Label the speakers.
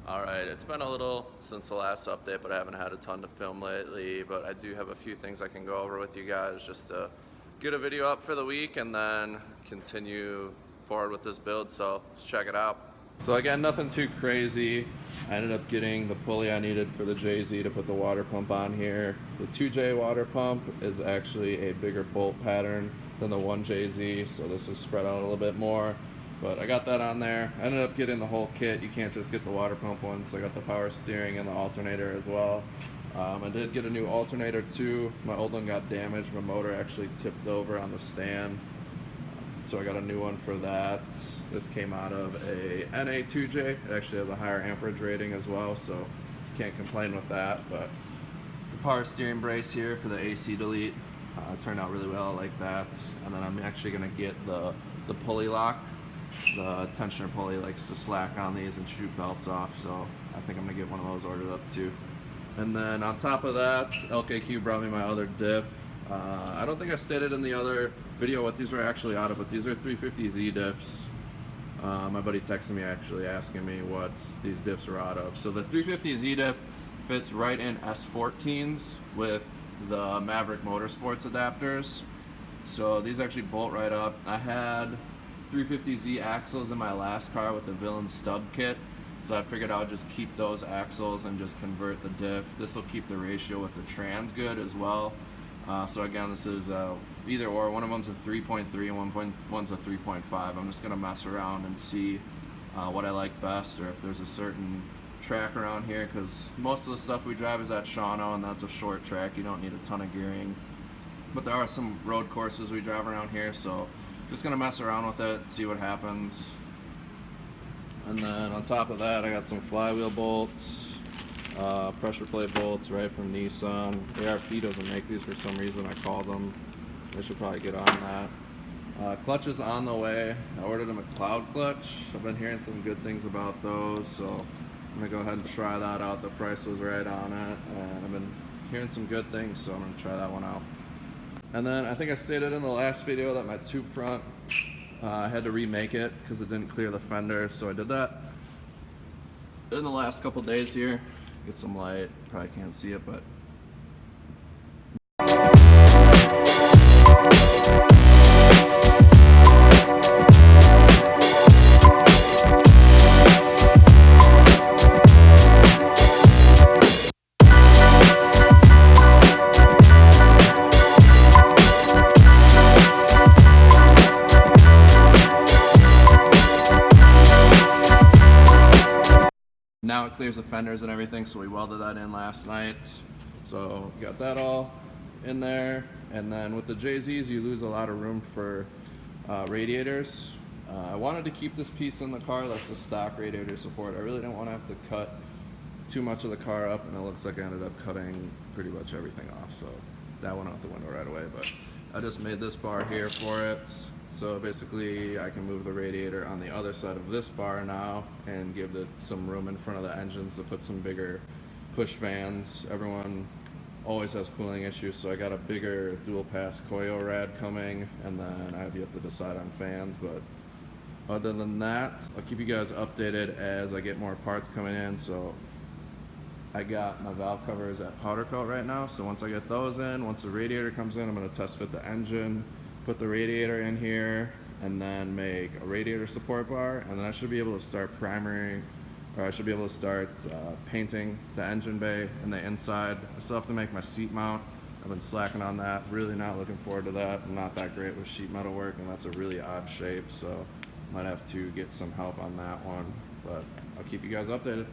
Speaker 1: Alright, it's been a little since the last update, but I haven't had a ton to film lately, but I do have a few things I can go over with you guys just to get a video up for the week and then continue forward with this build, so let's check it out. So again, nothing too crazy. I ended up getting the pulley I needed for the JZ to put the water pump on here. The 2J water pump is actually a bigger bolt pattern than the 1JZ, so this is spread out a little bit more. But I got that on there. I ended up getting the whole kit. You can't just get the water pump one, so I got the power steering and the alternator as well. I did get a new alternator too. My old one got damaged. My motor actually tipped over on the stand, so I got a new one for that. This came out of a NA2J. It actually has a higher amperage rating as well, so can't complain with that. But the power steering brace here for the AC delete turned out really well. I like that. And then I'm actually going to get the pulley lock. The tensioner pulley likes to slack on these and shoot belts off, so I think I'm going to get one of those ordered up too. And then on top of that, LKQ brought me my other diff. I don't think I stated in the other video what these were actually out of, but these are 350Z diffs. My buddy texted me actually asking me what these diffs were out of. So the 350Z diff fits right in S14s with the Maverick Motorsports adapters. So these actually bolt right up. I had 350Z axles in my last car with the Villain stub kit, so I figured I would just keep those axles and just convert the diff. This will keep the ratio with the trans good as well. So again, this is either or. One of them's a 3.3 and one's a 3.5. I'm just gonna mess around and see what I like best, or if there's a certain track around here, because most of the stuff we drive is at Shawano, and that's a short track. You don't need a ton of gearing, but there are some road courses we drive around here, so just gonna mess around with it, see what happens. And then on top of that, I got some flywheel bolts, pressure plate bolts right from Nissan. ARP doesn't make these for some reason. I called them. They should probably get on that. Clutch is on the way. I ordered a McLeod clutch. I've been hearing some good things about those, so I'm gonna go ahead and try that out. The price was right on it, and I've been hearing some good things, so I'm gonna try that one out. And then I think I stated in the last video that my tube front, I had to remake it because it didn't clear the fender, so I did that in the last couple days here. Get some light, probably can't see it, but now it clears the fenders and everything, so we welded that in last night. So you got that all in there. And then with the JZs, you lose a lot of room for radiators. I wanted to keep this piece in the car. That's the stock radiator support. I really didn't want to have to cut too much of the car up, and it looks like I ended up cutting pretty much everything off. So that went out the window right away, but I just made this bar here for it. So basically I can move the radiator on the other side of this bar now and give it some room in front of the engines to put some bigger push fans. Everyone always has cooling issues, so I got a bigger dual pass Koyo rad coming, and then I have yet to decide on fans. But other than that, I'll keep you guys updated as I get more parts coming in. So I got my valve covers at powder coat right now, so once I get those in, once the radiator comes in, I'm going to test fit the engine, put the radiator in here, and then make a radiator support bar, and then I should be able to start painting the engine bay and the inside. I still have to make my seat mount. I've been slacking on that, really not looking forward to that. I'm not that great with sheet metal work, and that's a really odd shape, so might have to get some help on that one, but I'll keep you guys updated.